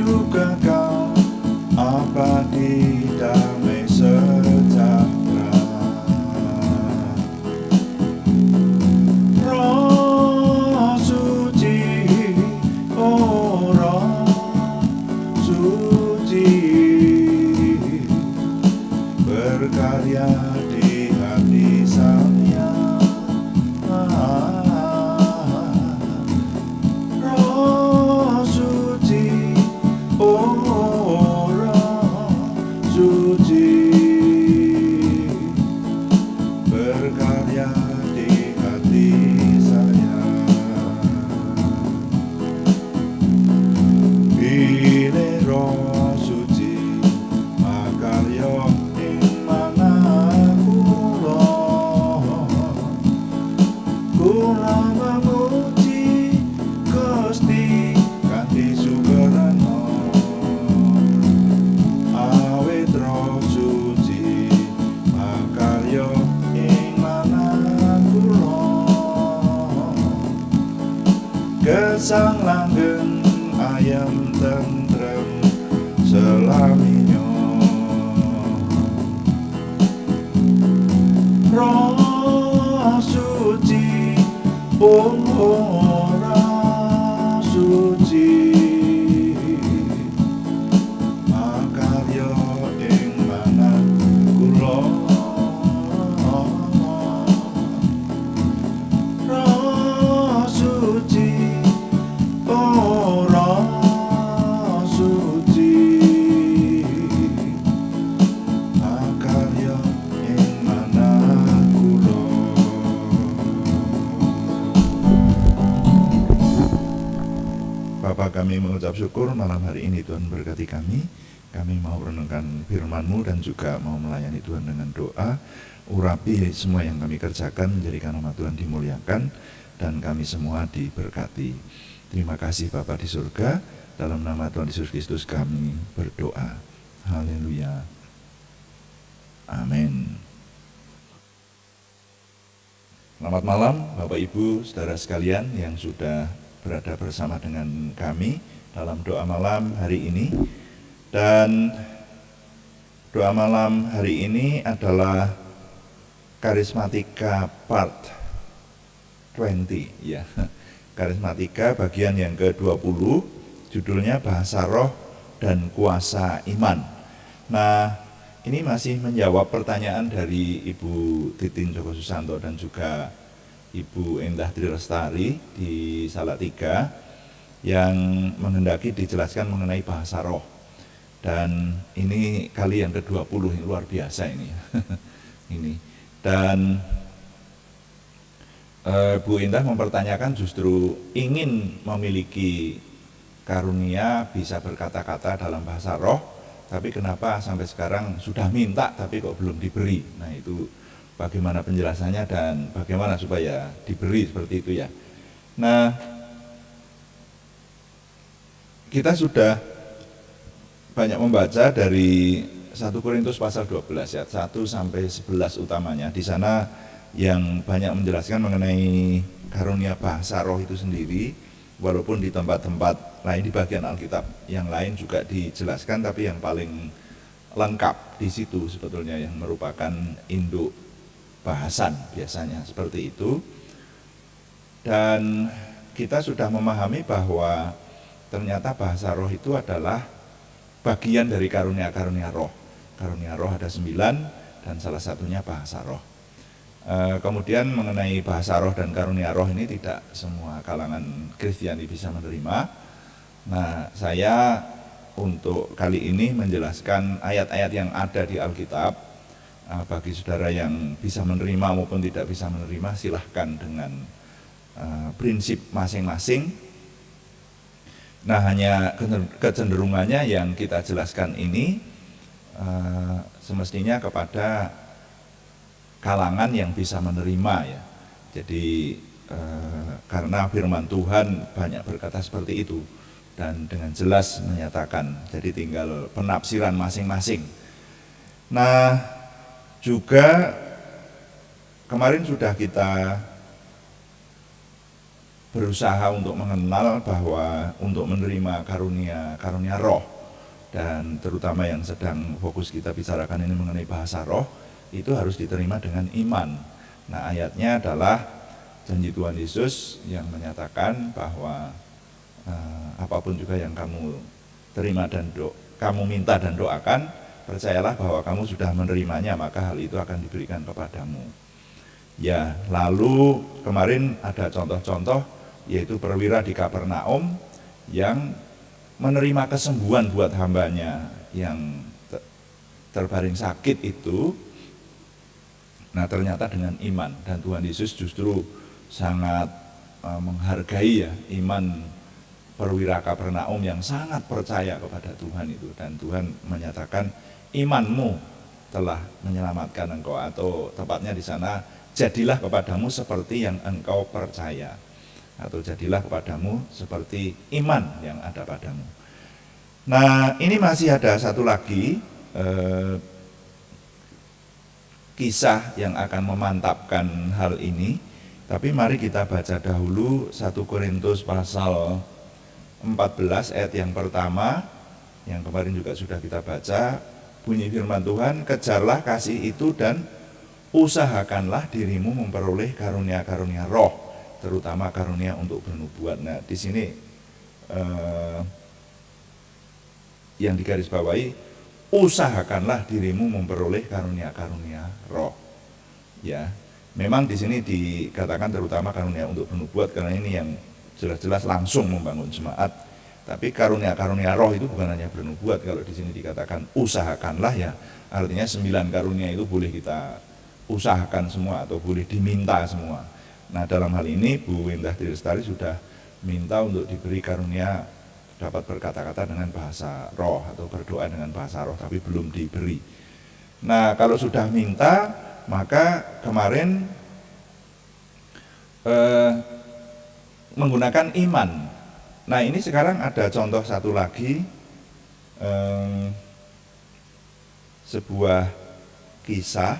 hidup kekal abadi damai sejahtera. Roh suci, oh Roh suci, berkarya di hati saya. Roh suci, oh Roh suci, berkarya di hati saya. Pilih Roh suci makarya ing manah kula memuji Gusti kanthi sugerana. Awit Roh suci makarya ing manah kula, gesang langgeng ayem tentrem selaminya. Roh suci, oh Roh suci, makarya ing manah kula. Roh suci, oh Roh suci, makarya ing manah kula. Bapa, kami mengucap syukur malam hari ini Tuhan berkati kami. Kami mau renungkan firman-Mu dan juga mau melayani Tuhan dengan doa. Urapi semua yang kami kerjakan, menjadikan nama Tuhan dimuliakan dan kami semua diberkati. Terima kasih Bapa di surga, dalam nama Tuhan Yesus Kristus kami berdoa. Haleluya. Amin. Selamat malam Bapak Ibu, saudara sekalian yang sudah berada bersama dengan kami dalam doa malam hari ini. Dan doa malam hari ini adalah Karismatika part 20 ya. Karismatika bagian yang ke-20, judulnya Bahasa Roh dan Kuasa Iman. Nah, ini masih menjawab pertanyaan dari Ibu Titin Joko Susanto dan juga Ibu Endah Tri Lestari di Salatiga yang menghendaki dijelaskan mengenai bahasa roh. Dan ini kali yang ke-20, ini luar biasa ini. Ini. Dan Bu Indah mempertanyakan justru ingin memiliki karunia bisa berkata-kata dalam bahasa roh, tapi kenapa sampai sekarang sudah minta tapi kok belum diberi. Nah, itu bagaimana penjelasannya dan bagaimana supaya diberi seperti itu ya. Nah, kita sudah banyak membaca dari 1 Korintus pasal 12 ayat 1 sampai 11 utamanya. Di sana yang banyak menjelaskan mengenai karunia bahasa roh itu sendiri, walaupun di tempat-tempat lain di bagian Alkitab yang lain juga dijelaskan, tapi yang paling lengkap di situ sebetulnya yang merupakan induk bahasan biasanya seperti itu. Dan kita sudah memahami bahwa ternyata bahasa roh itu adalah bagian dari karunia-karunia roh. Karunia roh ada 9 dan salah satunya bahasa roh. Kemudian mengenai bahasa roh dan karunia roh ini tidak semua kalangan Kristiani bisa menerima. Nah, saya untuk kali ini menjelaskan ayat-ayat yang ada di Alkitab. Bagi saudara yang bisa menerima maupun tidak bisa menerima, silahkan dengan prinsip masing-masing. Nah, hanya kecenderungannya yang kita jelaskan ini semestinya kepada kalangan yang bisa menerima ya. Jadi karena firman Tuhan banyak berkata seperti itu dan dengan jelas menyatakan, jadi tinggal penafsiran masing-masing. Nah, juga kemarin sudah kita berusaha untuk mengenal bahwa untuk menerima karunia roh, dan terutama yang sedang fokus kita bicarakan ini mengenai bahasa roh, itu harus diterima dengan iman. Nah, ayatnya adalah janji Tuhan Yesus yang menyatakan bahwa apapun juga yang kamu terima dan kamu minta dan doakan, percayalah bahwa kamu sudah menerimanya, maka hal itu akan diberikan kepadamu. Ya, lalu kemarin ada contoh-contoh, yaitu perwira di Kapernaum yang menerima kesembuhan buat hambanya yang terbaring sakit itu. Nah, ternyata dengan iman, dan Tuhan Yesus justru sangat menghargai ya iman perwira Kapernaum yang sangat percaya kepada Tuhan itu, dan Tuhan menyatakan imanmu telah menyelamatkan engkau, atau tepatnya di sana, jadilah kepadamu seperti yang engkau percaya, atau jadilah kepadamu seperti iman yang ada padamu. Nah, ini masih ada satu lagi kisah yang akan memantapkan hal ini, tapi mari kita baca dahulu 1 Korintus pasal 14 ayat yang pertama, yang kemarin juga sudah kita baca. Bunyi firman Tuhan, kejarlah kasih itu dan usahakanlah dirimu memperoleh karunia-karunia roh, terutama karunia untuk bernubuat. Nah, di sini yang digarisbawahi, usahakanlah dirimu memperoleh karunia-karunia roh. Ya, memang di sini dikatakan terutama karunia untuk bernubuat, karena ini yang jelas-jelas langsung membangun jemaat. Tapi karunia-karunia roh itu bukan hanya bernubuat. Kalau di sini dikatakan usahakanlah, ya artinya 9 karunia itu boleh kita usahakan semua atau boleh diminta semua. Nah, dalam hal ini Bu Windah Lestari sudah minta untuk diberi karunia dapat berkata-kata dengan bahasa roh atau berdoa dengan bahasa roh, tapi belum diberi. Nah, kalau sudah minta, maka kemarin menggunakan iman. Nah, ini sekarang ada contoh satu lagi, sebuah kisah,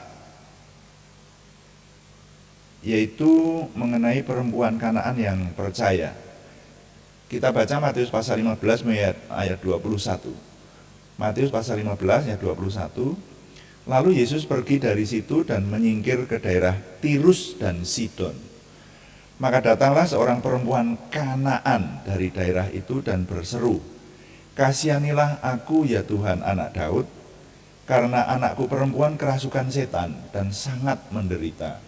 yaitu mengenai perempuan Kanaan yang percaya. Kita baca Matius pasal 15 ayat 21. Matius pasal 15 ayat 21. Lalu Yesus pergi dari situ dan menyingkir ke daerah Tirus dan Sidon. Maka datanglah seorang perempuan Kanaan dari daerah itu dan berseru, "Kasihanilah aku ya Tuhan, anak Daud, karena anakku perempuan kerasukan setan dan sangat menderita."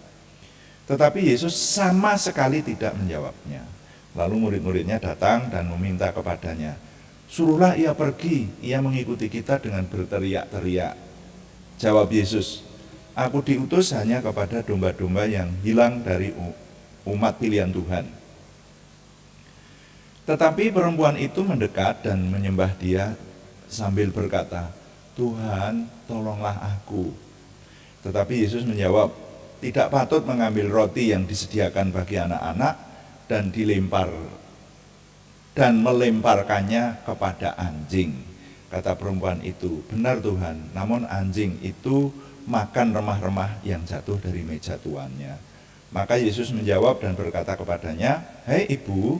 Tetapi Yesus sama sekali tidak menjawabnya. Lalu murid-muridnya datang dan meminta kepadanya, "Suruhlah ia pergi, ia mengikuti kita dengan berteriak-teriak." Jawab Yesus, "Aku diutus hanya kepada domba-domba yang hilang dari umat pilihan Tuhan." Tetapi perempuan itu mendekat dan menyembah Dia sambil berkata, "Tuhan, tolonglah aku." Tetapi Yesus menjawab, "Tidak patut mengambil roti yang disediakan bagi anak-anak dan melemparkannya kepada anjing." Kata perempuan itu, "Benar Tuhan, namun anjing itu makan remah-remah yang jatuh dari meja tuannya." Maka Yesus menjawab dan berkata kepadanya, "Hei ibu,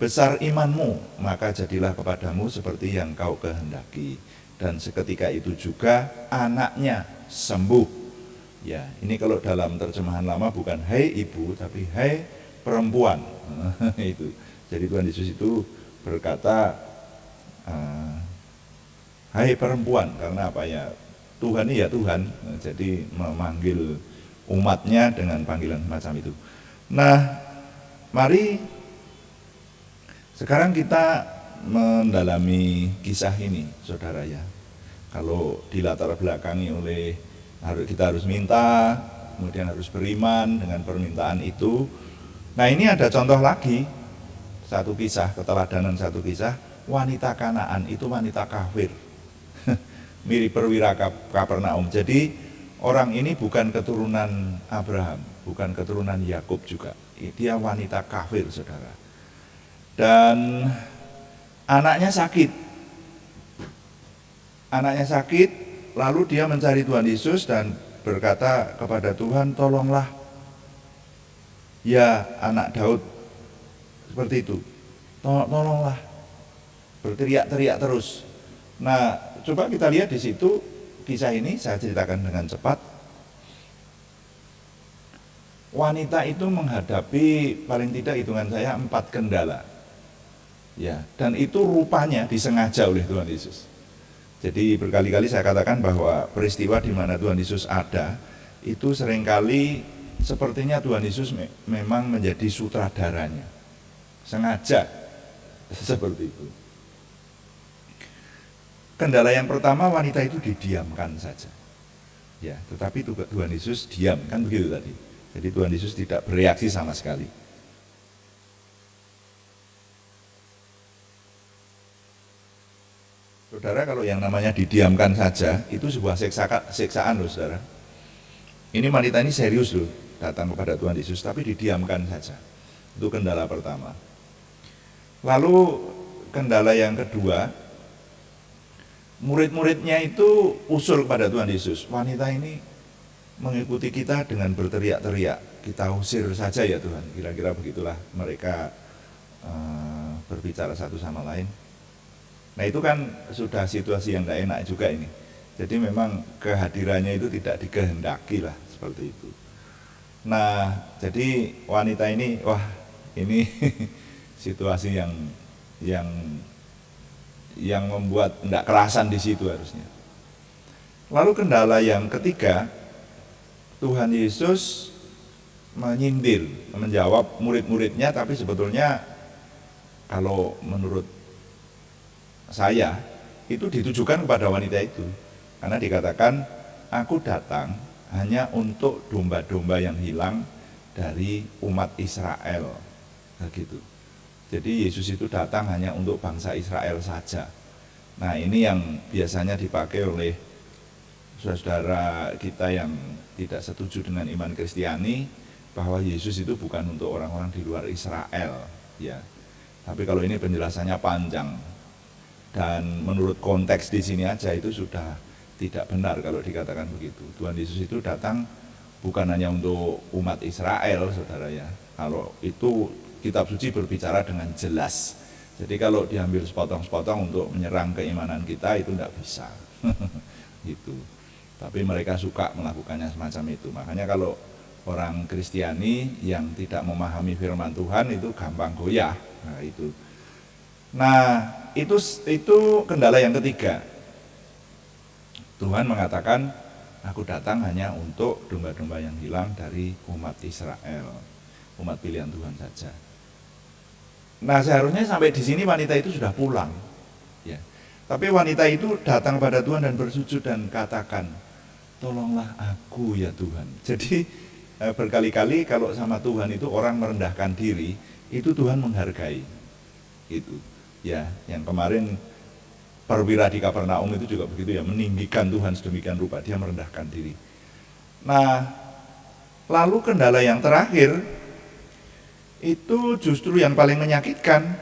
besar imanmu, maka jadilah kepadamu seperti yang kau kehendaki." Dan seketika itu juga anaknya sembuh. Ya, ini kalau dalam terjemahan lama bukan "hei ibu" tapi "hei perempuan." Itu. Jadi Tuhan Yesus itu berkata, "Hai perempuan," karena apa ya? Tuhan ini ya Tuhan, jadi memanggil umatnya dengan panggilan macam itu. Nah, mari sekarang kita mendalami kisah ini, saudara ya. Kalau dilatar belakangi oleh kita harus minta, kemudian harus beriman dengan permintaan itu. Nah, ini ada contoh lagi, satu kisah, keteladanan satu kisah, wanita Kanaan itu wanita kafir. Mirip perwira Kapernaum. Jadi orang ini bukan keturunan Abraham, bukan keturunan Yakub juga. Dia wanita kafir, saudara. Dan anaknya sakit. Anaknya sakit, lalu dia mencari Tuhan Yesus dan berkata kepada Tuhan, "Tolonglah, ya anak Daud, seperti itu. Tolonglah, berteriak-teriak terus. Nah, coba kita lihat di situ kisah ini saya ceritakan dengan cepat. Wanita itu menghadapi paling tidak hitungan saya 4 kendala. Ya, dan itu rupanya disengaja oleh Tuhan Yesus. Jadi berkali-kali saya katakan bahwa peristiwa di mana Tuhan Yesus ada itu seringkali sepertinya Tuhan Yesus memang menjadi sutradaranya. Sengaja seperti itu. Kendala yang pertama, wanita itu didiamkan saja. Ya, tetapi Tuhan Yesus diam, kan begitu tadi. Jadi Tuhan Yesus tidak bereaksi sama sekali. Saudara, kalau yang namanya didiamkan saja, itu sebuah siksaan loh saudara. Ini wanita ini serius loh, datang kepada Tuhan Yesus, tapi didiamkan saja. Itu kendala pertama. Lalu kendala yang kedua, murid-muridnya itu usul kepada Tuhan Yesus. Wanita ini mengikuti kita dengan berteriak-teriak, kita usir saja ya Tuhan. Kira-kira begitulah mereka berbicara satu sama lain. Nah itu kan sudah situasi yang tidak enak juga ini. Jadi memang kehadirannya itu tidak dikehendaki lah, seperti itu. Nah jadi wanita ini, wah ini situasi yang membuat tidak kerasan di situ harusnya. Lalu kendala yang ketiga, Tuhan Yesus menyindir, menjawab murid-muridnya, tapi sebetulnya kalau menurut saya itu ditujukan kepada wanita itu, karena dikatakan aku datang hanya untuk domba-domba yang hilang dari umat Israel, begitu. Jadi Yesus itu datang hanya untuk bangsa Israel saja. Nah ini yang biasanya dipakai oleh saudara kita yang tidak setuju dengan iman Kristiani, bahwa Yesus itu bukan untuk orang-orang di luar Israel, ya. Tapi kalau ini penjelasannya panjang, dan menurut konteks di sini aja itu sudah tidak benar kalau dikatakan begitu. Tuhan Yesus itu datang bukan hanya untuk umat Israel, saudara ya. Kalau itu kitab suci berbicara dengan jelas. Jadi kalau diambil sepotong-sepotong untuk menyerang keimanan kita itu tidak bisa. Gitu. Tapi mereka suka melakukannya semacam itu. Makanya kalau orang Kristiani yang tidak memahami firman Tuhan itu gampang goyah. Nah itu. Nah, itu kendala yang ketiga. Tuhan mengatakan, aku datang hanya untuk domba-domba yang hilang dari umat Israel, umat pilihan Tuhan saja. Nah, seharusnya sampai di sini wanita itu sudah pulang, ya. Tapi wanita itu datang pada Tuhan dan bersujud dan katakan, tolonglah aku ya Tuhan. Jadi berkali-kali kalau sama Tuhan itu orang merendahkan diri, itu Tuhan menghargai. Itu. Ya, yang kemarin perwira di Kapernaum itu juga begitu ya, meninggikan Tuhan sedemikian rupa, dia merendahkan diri. Nah, lalu kendala yang terakhir itu justru yang paling menyakitkan,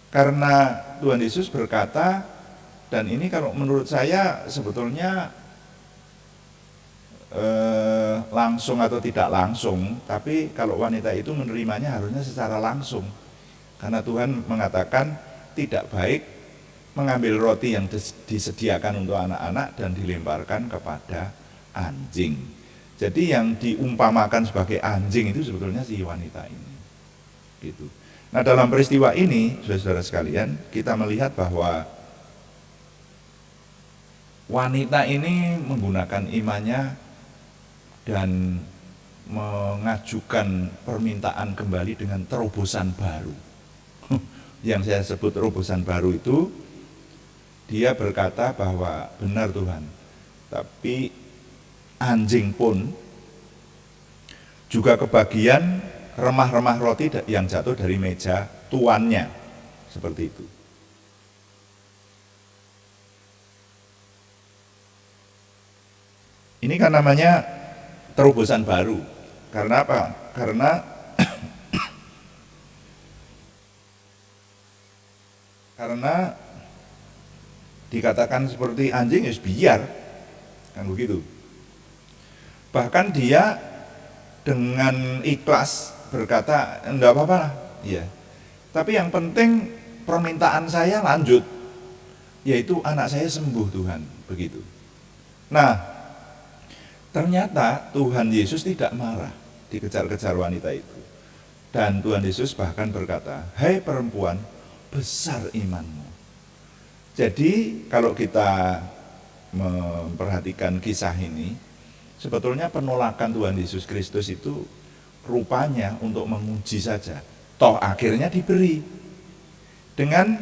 karena Tuhan Yesus berkata, dan ini kalau menurut saya sebetulnya langsung atau tidak langsung, tapi kalau wanita itu menerimanya harusnya secara langsung. Karena Tuhan mengatakan tidak baik mengambil roti yang disediakan untuk anak-anak dan dilemparkan kepada anjing. Jadi yang diumpamakan sebagai anjing itu sebetulnya si wanita ini. Gitu. Nah dalam peristiwa ini, saudara-saudara sekalian, kita melihat bahwa wanita ini menggunakan imannya dan mengajukan permintaan kembali dengan terobosan baru. Yang saya sebut terobosan baru itu, dia berkata bahwa benar Tuhan, tapi anjing pun juga kebagian remah-remah roti yang jatuh dari meja tuannya, seperti itu. Ini kan namanya terobosan baru. Karena apa? Karena dikatakan seperti anjing, ya biar, kan begitu. Bahkan dia dengan ikhlas berkata, enggak apa-apa lah, ya. Tapi yang penting permintaan saya lanjut, yaitu anak saya sembuh Tuhan, begitu. Nah, ternyata Tuhan Yesus tidak marah dikejar-kejar wanita itu. Dan Tuhan Yesus bahkan berkata, "Hai perempuan, besar imanmu." Jadi kalau kita memperhatikan kisah ini, sebetulnya penolakan Tuhan Yesus Kristus itu rupanya untuk menguji saja. Toh akhirnya diberi dengan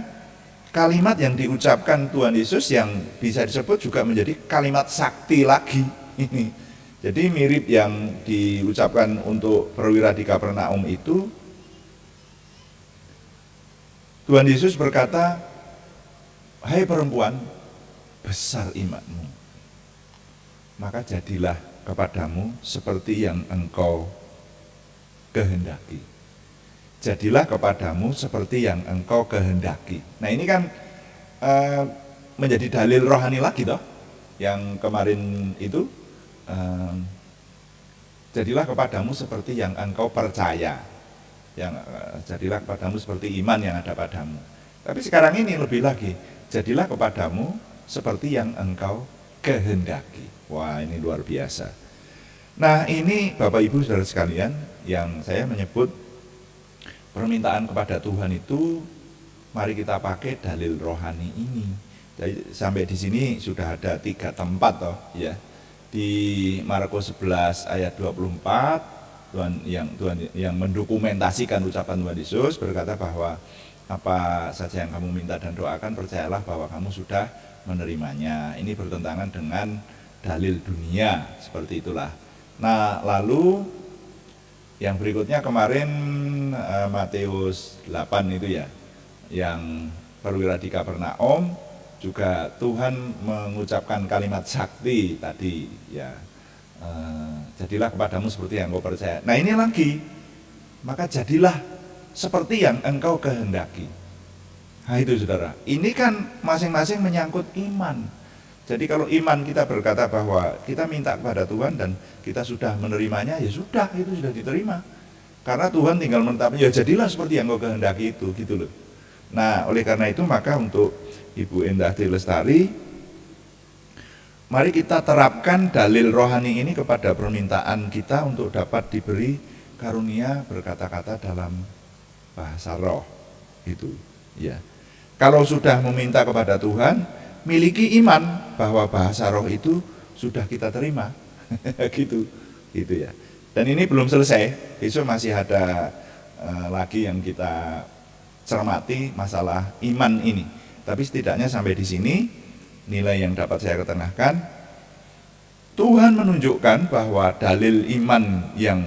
kalimat yang diucapkan Tuhan Yesus yang bisa disebut juga menjadi kalimat sakti lagi ini. Jadi mirip yang diucapkan untuk perwira di Kapernaum itu. Tuhan Yesus berkata, "Hai perempuan, besar imanmu, maka jadilah kepadamu seperti yang engkau kehendaki." Jadilah kepadamu seperti yang engkau kehendaki. Nah ini kan menjadi dalil rohani lagi toh. Yang kemarin itu jadilah kepadamu seperti yang engkau percaya. Jadilah kepadamu seperti iman yang ada padamu. Tapi sekarang ini lebih lagi, jadilah kepadamu seperti yang engkau kehendaki. Wah ini luar biasa. Nah ini Bapak Ibu saudara sekalian, yang saya menyebut permintaan kepada Tuhan itu, mari kita pakai dalil rohani ini. Jadi, sampai di sini sudah ada 3 tempat toh, ya. Di Markus 11 ayat 24, Tuhan yang mendokumentasikan ucapan Tuhan Yesus berkata bahwa apa saja yang kamu minta dan doakan, percayalah bahwa kamu sudah menerimanya. Ini bertentangan dengan dalil dunia, seperti itulah. Nah, lalu yang berikutnya kemarin Matius 8 itu ya, yang perwira di Kapernaum juga Tuhan mengucapkan kalimat sakti tadi ya, jadilah kepadamu seperti yang engkau percaya. Nah ini lagi, maka jadilah seperti yang engkau kehendaki. Nah itu saudara, ini kan masing-masing menyangkut iman. Jadi kalau iman kita berkata bahwa kita minta kepada Tuhan dan kita sudah menerimanya, ya sudah, itu sudah diterima. Karena Tuhan tinggal menetapkan, ya jadilah seperti yang kau kehendaki itu, gitu loh. Nah, oleh karena itu maka untuk Ibu Endah Lestari, mari kita terapkan dalil rohani ini kepada permintaan kita untuk dapat diberi karunia berkata-kata dalam bahasa roh, itu. Ya. Kalau sudah meminta kepada Tuhan, miliki iman bahwa bahasa roh itu sudah kita terima. gitu ya. Dan ini belum selesai, besok masih ada lagi yang kita cermati masalah iman ini. Tapi setidaknya sampai di sini nilai yang dapat saya ketengahkan, Tuhan menunjukkan bahwa dalil iman yang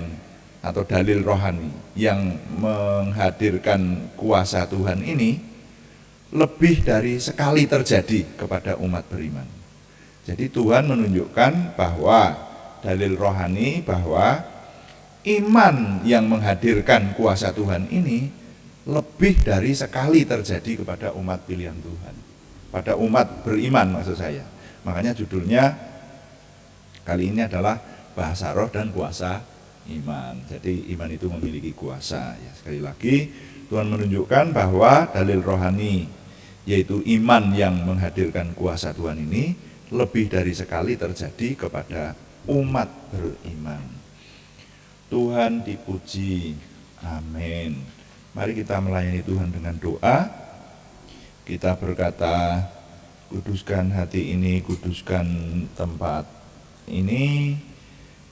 atau dalil rohani yang menghadirkan kuasa Tuhan ini lebih dari sekali terjadi kepada umat beriman. Jadi Tuhan menunjukkan bahwa dalil rohani bahwa iman yang menghadirkan kuasa Tuhan ini lebih dari sekali terjadi kepada umat pilihan Tuhan. Pada umat beriman maksud saya. Makanya judulnya kali ini adalah bahasa roh dan kuasa iman. Jadi iman itu memiliki kuasa. Ya, sekali lagi Tuhan menunjukkan bahwa dalil rohani yaitu iman yang menghadirkan kuasa Tuhan ini lebih dari sekali terjadi kepada umat beriman. Tuhan dipuji. Amin. Mari kita melayani Tuhan dengan doa. Kita berkata, kuduskan hati ini, kuduskan tempat ini,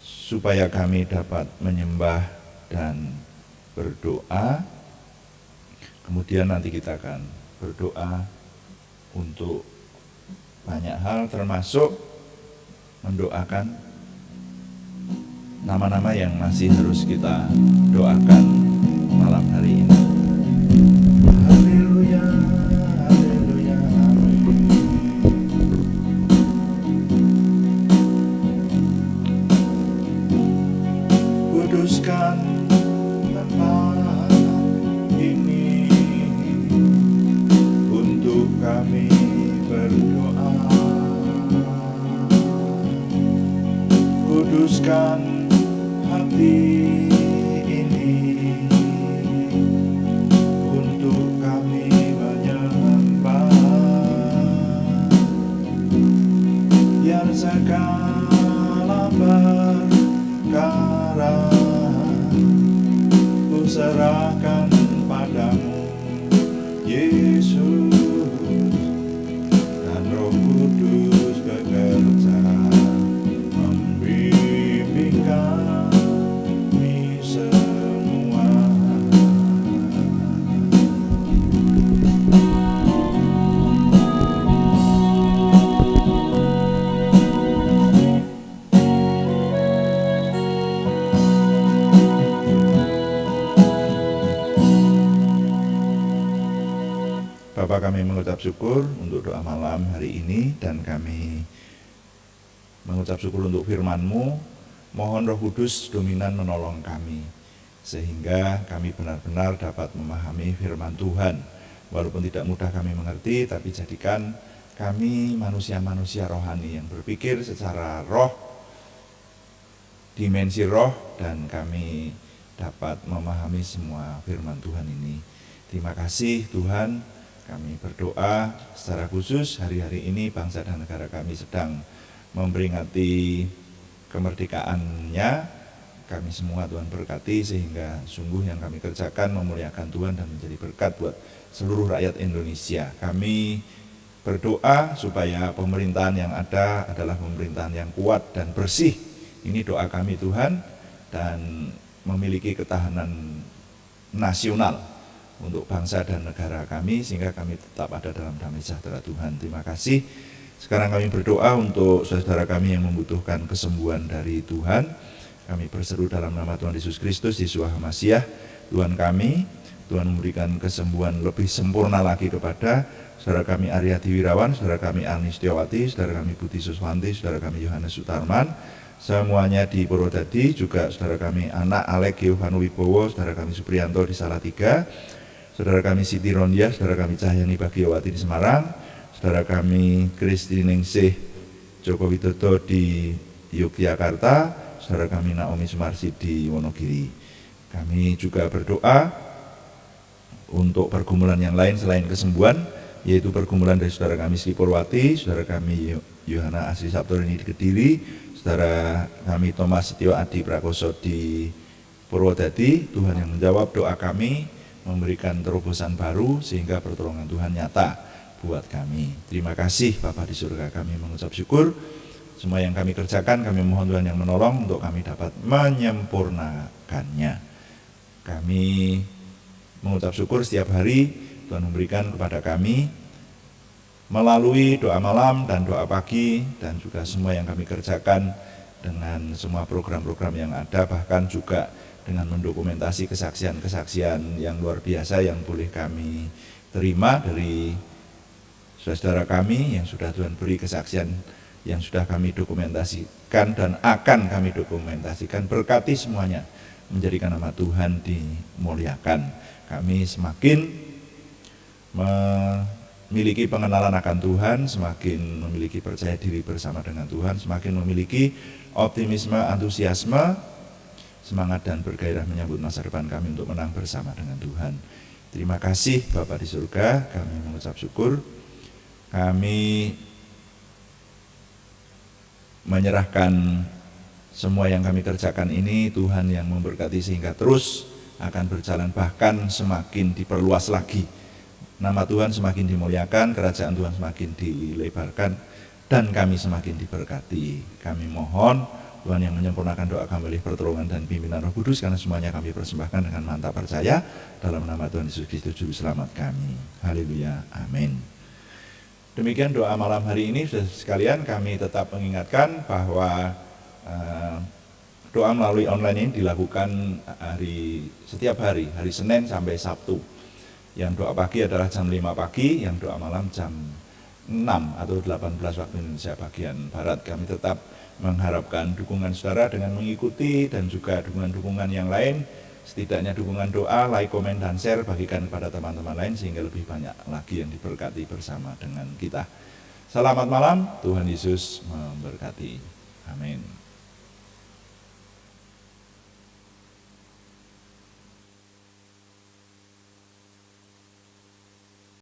supaya kami dapat menyembah dan berdoa. Kemudian nanti kita akan berdoa untuk banyak hal, termasuk mendoakan nama-nama yang masih harus kita doakan malam hari ini. Haleluya, haleluya, kuduskan tempat ini untuk kami berdoa. Kuduskan hati ini Bapa, kami mengucap syukur untuk doa malam hari ini, dan kami mengucap syukur untuk firman-Mu. Mohon Roh Kudus dominan menolong kami, sehingga kami benar-benar dapat memahami firman Tuhan. Walaupun tidak mudah kami mengerti, tapi jadikan kami manusia-manusia rohani yang berpikir secara roh, dimensi roh, dan kami dapat memahami semua firman Tuhan ini. Terima kasih Tuhan. Kami berdoa secara khusus hari-hari ini bangsa dan negara kami sedang memperingati kemerdekaannya. Kami semua Tuhan berkati, sehingga sungguh yang kami kerjakan memuliakan Tuhan dan menjadi berkat buat seluruh rakyat Indonesia. Kami berdoa supaya pemerintahan yang ada adalah pemerintahan yang kuat dan bersih. Ini doa kami Tuhan, dan memiliki ketahanan nasional untuk bangsa dan negara kami, sehingga kami tetap ada dalam damai sejahtera Tuhan. Terima kasih. Sekarang kami berdoa untuk saudara kami yang membutuhkan kesembuhan dari Tuhan. Kami berseru dalam nama Tuhan Yesus Kristus, Yeshua HaMasyiah, Tuhan kami. Tuhan memberikan kesembuhan lebih sempurna lagi kepada saudara kami Aryati Wirawan, saudara kami Arni Setiawati, saudara kami Putih Suswanti, saudara kami Yohanes Sutarman, semuanya di Purwodadi, juga saudara kami anak Alek Giovanni Wibowo, saudara kami Supriyanto di Salatiga, saudara kami Siti Rondia, saudara kami Cahyani Bagiawati di Semarang, saudara kami Kristi Ningsih Joko Widodo di Yogyakarta, saudara kami Naomi Sumarsi di Wonogiri. Kami juga berdoa untuk pergumulan yang lain selain kesembuhan, yaitu pergumulan dari saudara kami Sri Purwati, saudara kami Yohana Asri Sabtorini di Kediri, saudara kami Thomas Setio Adi Prakoso di Purwodadi. Tuhan yang menjawab doa kami, memberikan terobosan baru, sehingga pertolongan Tuhan nyata buat kami. Terima kasih Bapa di surga, kami mengucap syukur. Semua yang kami kerjakan, kami mohon Tuhan yang menolong untuk kami dapat menyempurnakannya. Kami mengucap syukur setiap hari Tuhan memberikan kepada kami melalui doa malam dan doa pagi, dan juga semua yang kami kerjakan dengan semua program-program yang ada, bahkan juga dengan mendokumentasi kesaksian-kesaksian yang luar biasa yang boleh kami terima dari saudara kami yang sudah Tuhan beri kesaksian, yang sudah kami dokumentasikan dan akan kami dokumentasikan. Berkati semuanya, menjadikan nama Tuhan dimuliakan. Kami semakin memiliki pengenalan akan Tuhan, semakin memiliki percaya diri bersama dengan Tuhan, semakin memiliki optimisme, antusiasme, semangat dan bergairah menyambut masa depan kami untuk menang bersama dengan Tuhan. Terima kasih Bapa di surga, kami mengucap syukur. Kami menyerahkan semua yang kami kerjakan ini, Tuhan yang memberkati, sehingga terus akan berjalan, bahkan semakin diperluas lagi. Nama Tuhan semakin dimuliakan, kerajaan Tuhan semakin dilebarkan, dan kami semakin diberkati. Kami mohon Tuhan yang menyempurnakan doa kami oleh pertolongan dan pimpinan Roh Kudus, karena semuanya kami persembahkan dengan mantap percaya dalam nama Tuhan Yesus Kristus Juru Selamat kami. Haleluya, amin. Demikian doa malam hari ini, saudara sekalian. Kami tetap mengingatkan bahwa doa melalui online ini dilakukan setiap hari Senin sampai Sabtu. Yang doa pagi adalah jam 5 pagi, yang doa malam jam 6 atau 18 waktu Indonesia bagian Barat. Kami tetap mengharapkan dukungan saudara dengan mengikuti, dan juga dukungan-dukungan yang lain, setidaknya dukungan doa, like, komen, dan share, bagikan kepada teman-teman lain, sehingga lebih banyak lagi yang diberkati bersama dengan kita. Selamat malam, Tuhan Yesus memberkati. Amin.